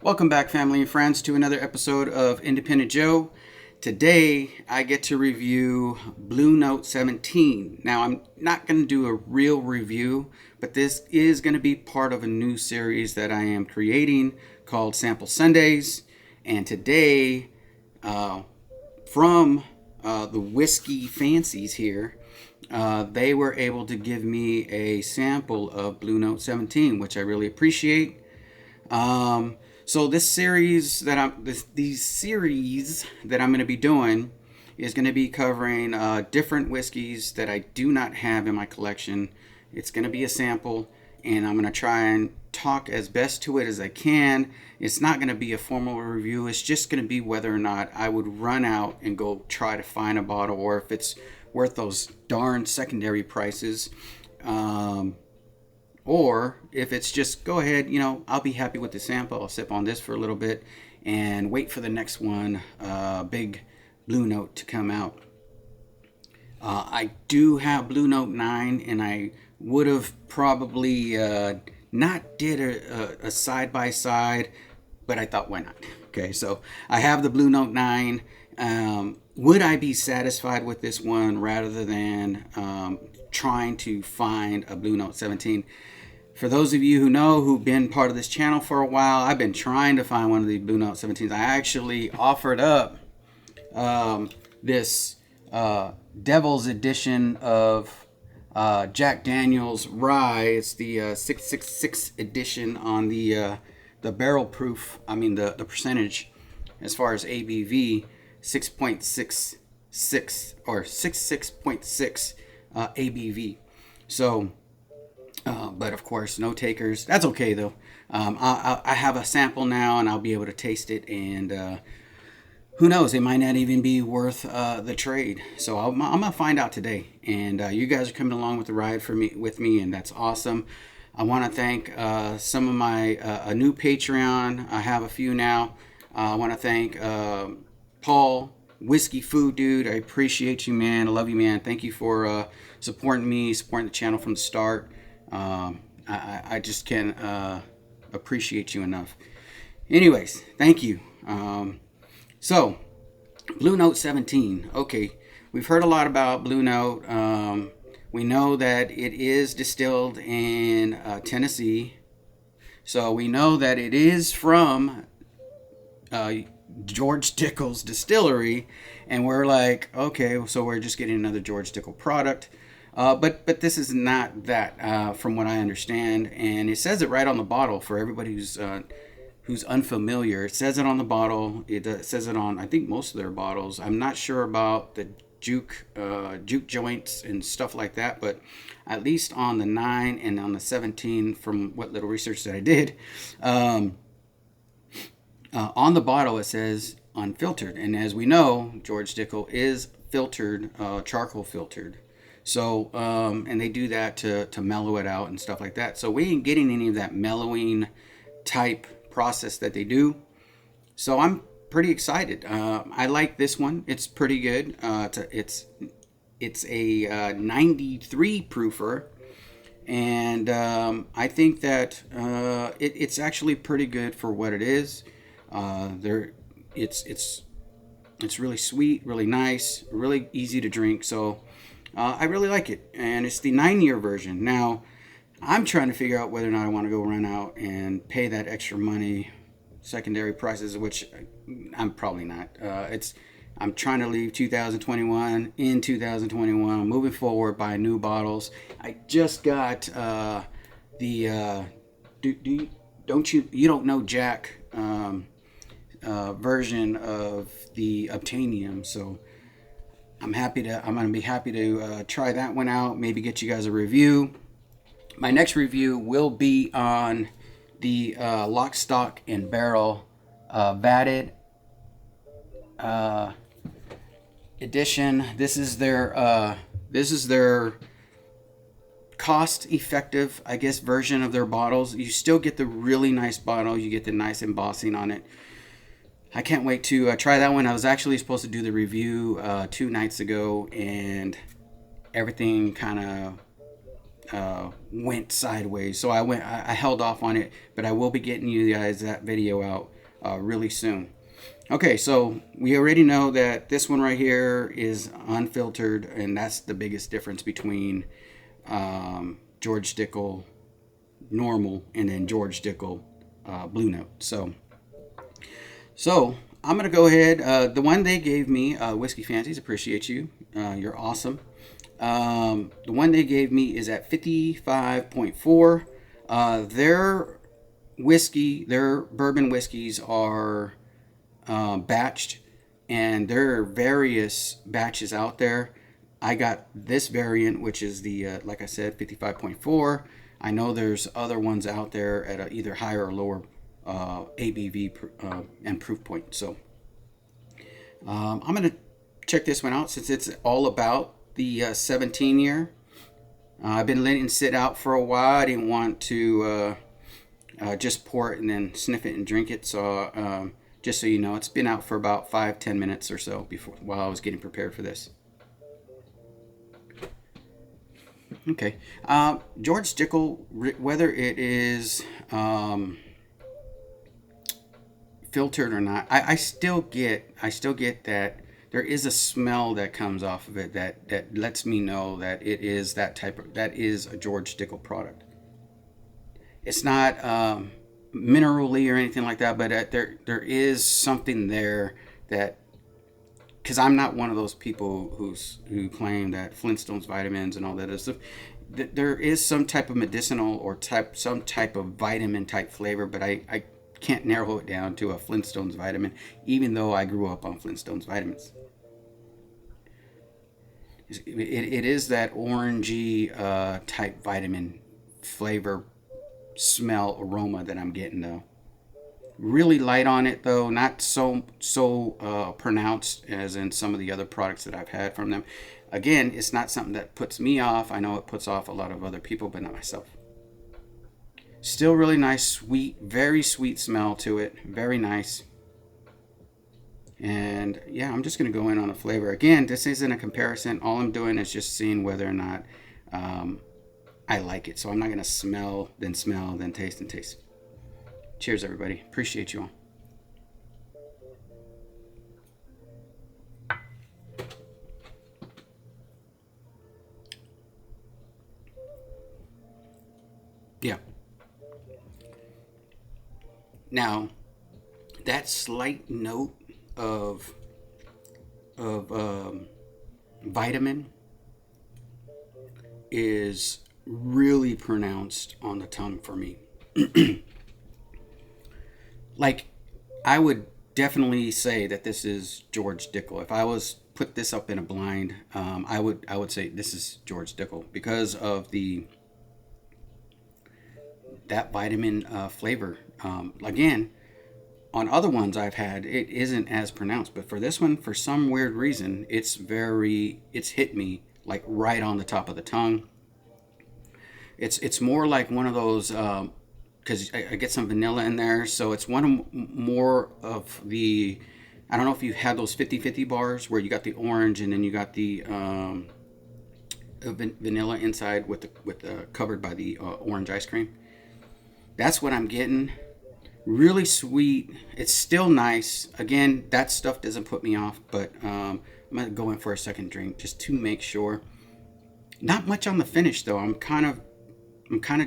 Welcome back, family and friends, to another episode of Independent Joe. Today, I get to review Blue Note 17. Now, I'm not going to do a real review, but this is going to be part of a new series that I am creating called Sample Sundays. And today, from the Whiskey Fancies here, they were able to give me a sample of Blue Note 17, which I really appreciate. So these series that I'm going to be doing is going to be covering different whiskeys that I do not have in my collection. It's going to be a sample, and I'm going to try and talk as best to it as I can. It's not going to be a formal review. It's just going to be whether or not I would run out and go try to find a bottle, or if it's worth those darn secondary prices. Or if it's just go ahead, I'll be happy with the sample. I'll sip on this for a little bit and wait for the next one, big Blue Note, to come out. I do have Blue Note 9, and I would have probably not did a side-by-side, but I thought, why not? Okay, so I have the Blue Note 9. Would I be satisfied with this one rather than trying to find a Blue Note 17? For those of you who know, who've been part of this channel for a while, I've been trying to find one of these Blue Note 17s. I actually offered up this Devil's edition of Jack Daniel's Rye. It's the 666 edition on the barrel proof. I mean the percentage as far as ABV, 6.66 or 66.6 ABV. So. But of course, no takers. That's okay though. I have a sample now, and I'll be able to taste it. And who knows? It might not even be worth the trade. So I'm gonna find out today. And you guys are coming along with the ride with me, and that's awesome. I want to thank some of my a new Patreon. I have a few now. I want to thank Paul, Whiskey Food Dude. I appreciate you, man. I love you, man. Thank you for supporting me, supporting the channel from the start. I just can't appreciate you enough. Anyways, thank you. So, Blue Note 17. Okay, we've heard a lot about Blue Note. We know that it is distilled in Tennessee. So we know that it is from George Dickel's distillery. And we're like, okay, so we're just getting another George Dickel product. But this is not that, from what I understand, and it says it right on the bottle for everybody who's unfamiliar. It says it on the bottle. It says it on, I think, most of their bottles. I'm not sure about the juke joints and stuff like that, but at least on the 9 and on the 17, from what little research that I did, on the bottle it says unfiltered, and as we know, George Dickel is filtered, charcoal filtered. So, and they do that to mellow it out and stuff like that. So we ain't getting any of that mellowing type process that they do. So I'm pretty excited. I like this one. It's pretty good. It's a 93 proofer, and I think that it's actually pretty good for what it is. It's really sweet, really nice, really easy to drink. So. I really like it, and it's the 9-year version. Now, I'm trying to figure out whether or not I want to go run out and pay that extra money, secondary prices, which I'm probably not. I'm trying to leave 2021 in 2021, moving forward, buy new bottles. I just got the you don't know Jack version of the Obtainium, so. I'm going to be happy to try that one out, maybe get you guys a review. My next review will be on the Lock, Stock, and Barrel Vatted edition. This is their cost-effective, I guess, version of their bottles. You still get the really nice bottle. You get the nice embossing on it. I can't wait to try that one. I was actually supposed to do the review 2 nights ago, and everything kind of went sideways. So I held off on it, but I will be getting you guys that video out really soon. Okay, so we already know that this one right here is unfiltered, and that's the biggest difference between George Dickel normal and then George Dickel Blue Note. So I'm gonna go ahead. The one they gave me, Whiskey Fancies, appreciate you. You're awesome. The one they gave me is at 55.4. Their whiskey, their bourbon whiskeys are batched, and there are various batches out there. I got this variant, which is the like I said, 55.4. I know there's other ones out there at either higher or lower ABV and proof point. So I'm gonna check this one out since it's all about the 17 year. I've been letting it sit out for a while. I didn't want to just pour it and then sniff it and drink it. So just so you know, it's been out for about 5-10 minutes or so before while I was getting prepared for this. Okay, George Dickel, whether it is filtered or not, I still get that there is a smell that comes off of it that lets me know that it is that is a George Dickel product. It's not minerally or anything like that, but there is something there that, because I'm not one of those people who claim that Flintstones vitamins and all that stuff. There is some type of medicinal or some type of vitamin type flavor, but I can't narrow it down to a Flintstones vitamin, even though I grew up on Flintstones vitamins. It is that orangey type vitamin flavor, smell, aroma that I'm getting though. Really light on it though, not so pronounced as in some of the other products that I've had from them. Again, it's not something that puts me off. I know it puts off a lot of other people, but not myself. Still really nice, sweet, very sweet smell to it. Very nice. And yeah, I'm just going to go in on a flavor. Again, this isn't a comparison. All I'm doing is just seeing whether or not I like it. So I'm not going to smell, then taste, and taste. Cheers, everybody. Appreciate you all. Yeah. Now, that slight note of vitamin is really pronounced on the tongue for me. Like, I would definitely say that this is George Dickel. If I was put this up in a blind, I would say this is George Dickel because of that vitamin flavor. Again, on other ones I've had, it isn't as pronounced, but for this one, for some weird reason, it's hit me like right on the top of the tongue. It's more like one of those, because I get some vanilla in there, so it's more of the, I don't know if you had those 50/50 bars where you got the orange and then you got the vanilla inside with the covered by the orange ice cream. That's what I'm getting. Really sweet. It's still nice. Again, that stuff doesn't put me off, but I'm gonna go in for a second drink just to make sure. Not much on the finish though. I'm kind of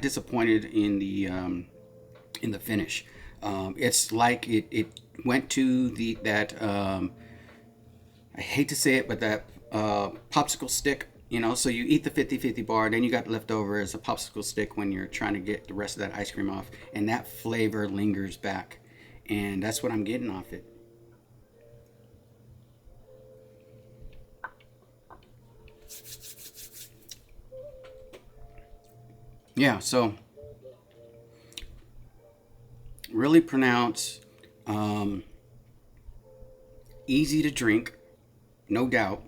disappointed in the finish. It's like it went to that I hate to say it, but that popsicle stick. So you eat the 50/50 bar, then you got left over as a popsicle stick when you're trying to get the rest of that ice cream off, and that flavor lingers back, and that's what I'm getting off it. Yeah, so really pronounced, easy to drink, no doubt.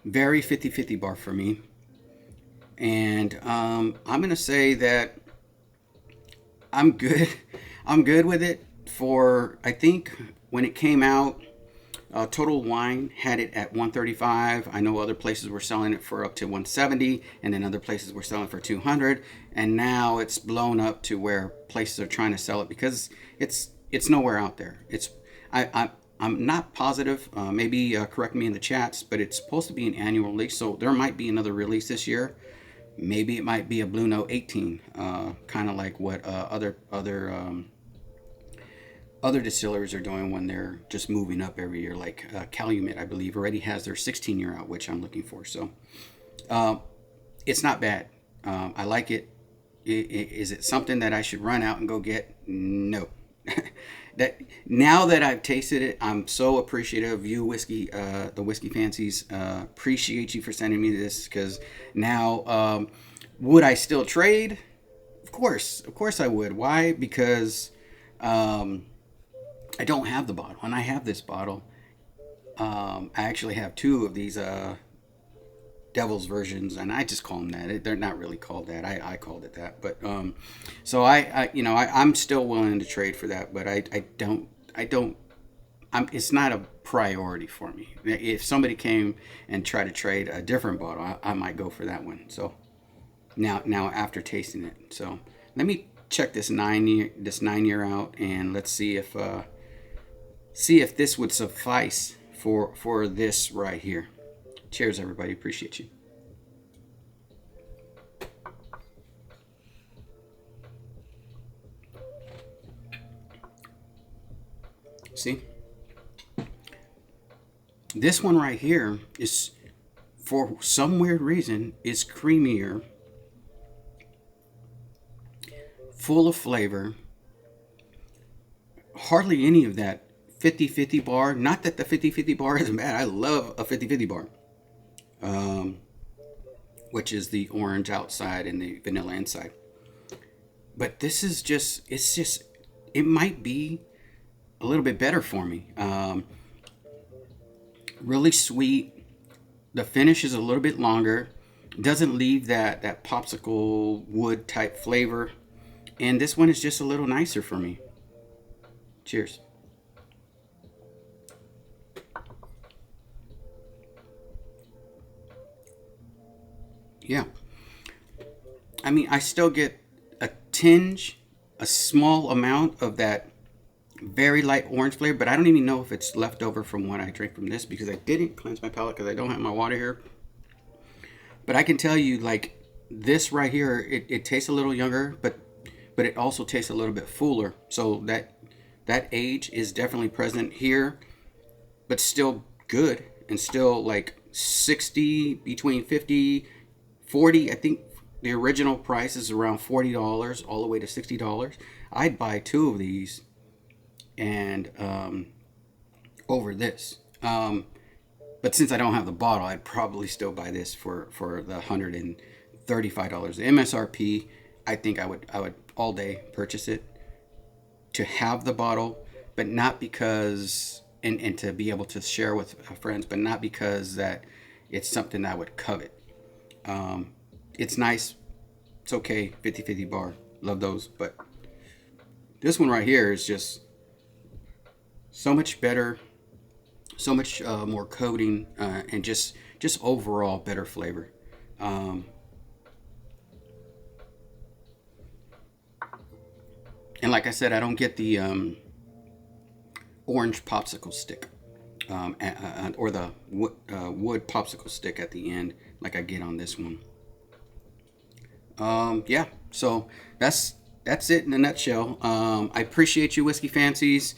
Very 50/50 bar for me. And I'm going to say that I'm good. I'm good with it for, I think when it came out, Total Wine had it at 135. I know other places were selling it for up to 170, and then other places were selling for 200. And now it's blown up to where places are trying to sell it because it's nowhere out there. I'm not positive. Maybe correct me in the chats, but it's supposed to be an annual release, so there might be another release this year. Maybe it might be a Blue Note 18, kind of like what other distilleries are doing when they're just moving up every year. Like Calumet, I believe, already has their 16-year out, which I'm looking for. So it's not bad. I like it. Is it something that I should run out and go get? No. That now that I've tasted it, I'm so appreciative of you, the Whiskey Fancies. Appreciate you for sending me this, because now would I still trade? Of course I would. Why? Because I don't have the bottle, and I have this bottle. I actually have two of these Devil's versions, and I just call them that. They're not really called that. I called it that, but so I'm still willing to trade for that, but I don't. It's not a priority for me. If somebody came and tried to trade a different bottle, I might go for that one. So now after tasting it, so let me check this 9-year out, and let's see if this would suffice for this right here. Cheers, everybody. Appreciate you. See? This one right here is, for some weird reason, is creamier, full of flavor, hardly any of that 50-50 bar. Not that the 50-50 bar isn't bad. I love a 50-50 bar. Which is the orange outside and the vanilla inside. But this is it might be a little bit better for me. Really sweet. The finish is a little bit longer. Doesn't leave that popsicle wood type flavor. And this one is just a little nicer for me. Cheers. Yeah. I mean, I still get a tinge, a small amount of that very light orange flavor, but I don't even know if it's left over from what I drank from this, because I didn't cleanse my palate because I don't have my water here. But I can tell you, like, this right here, it tastes a little younger, but it also tastes a little bit fuller. So that age is definitely present here, but still good, and still like 60, between 50, 40. I think the original price is around $40 all the way to $60. I'd buy two of these and over this. But since I don't have the bottle, I'd probably still buy this for the $135. The MSRP, I think I would all day purchase it to have the bottle, but not because and to be able to share with friends, but not because that it's something I would covet. It's nice. It's okay. 50-50 bar. Love those. But this one right here is just so much better. So much more coating and just overall better flavor. And like I said, I don't get the orange popsicle stick or the wood popsicle stick at the end like I get on this one. Yeah, so that's it in a nutshell. I appreciate you, Whiskey Fancies.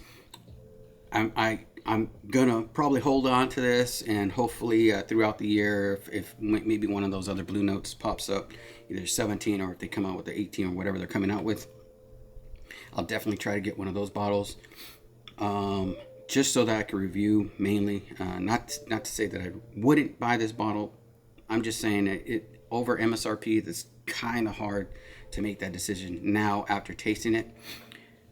I'm gonna probably hold on to this, and hopefully throughout the year, if maybe one of those other Blue Notes pops up, either 17 or if they come out with the 18 or whatever they're coming out with, I'll definitely try to get one of those bottles, just so that I can review mainly. Not to say that I wouldn't buy this bottle. I'm just saying that it over MSRP, it's kind of hard to make that decision now after tasting it.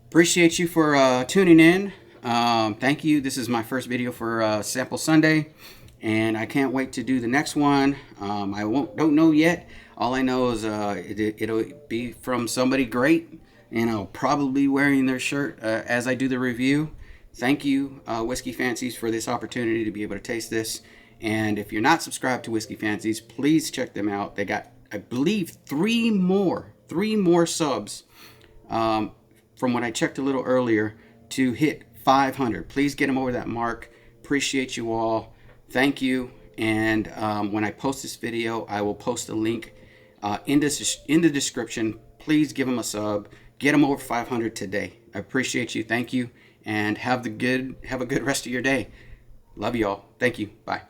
Appreciate you for tuning in. Thank you. This is my first video for Sample Sunday, and I can't wait to do the next one. I don't know yet. All I know is it'll be from somebody great, and I'll probably be wearing their shirt as I do the review. Thank you, Whiskey Fancies, for this opportunity to be able to taste this. And if you're not subscribed to Whiskey Fancies, please check them out. They got, I believe, three more subs from when I checked a little earlier to hit 500. Please get them over that mark. Appreciate you all. Thank you. And when I post this video, I will post a link in the description. Please give them a sub. Get them over 500 today. I appreciate you. Thank you. And have a good rest of your day. Love you all. Thank you. Bye.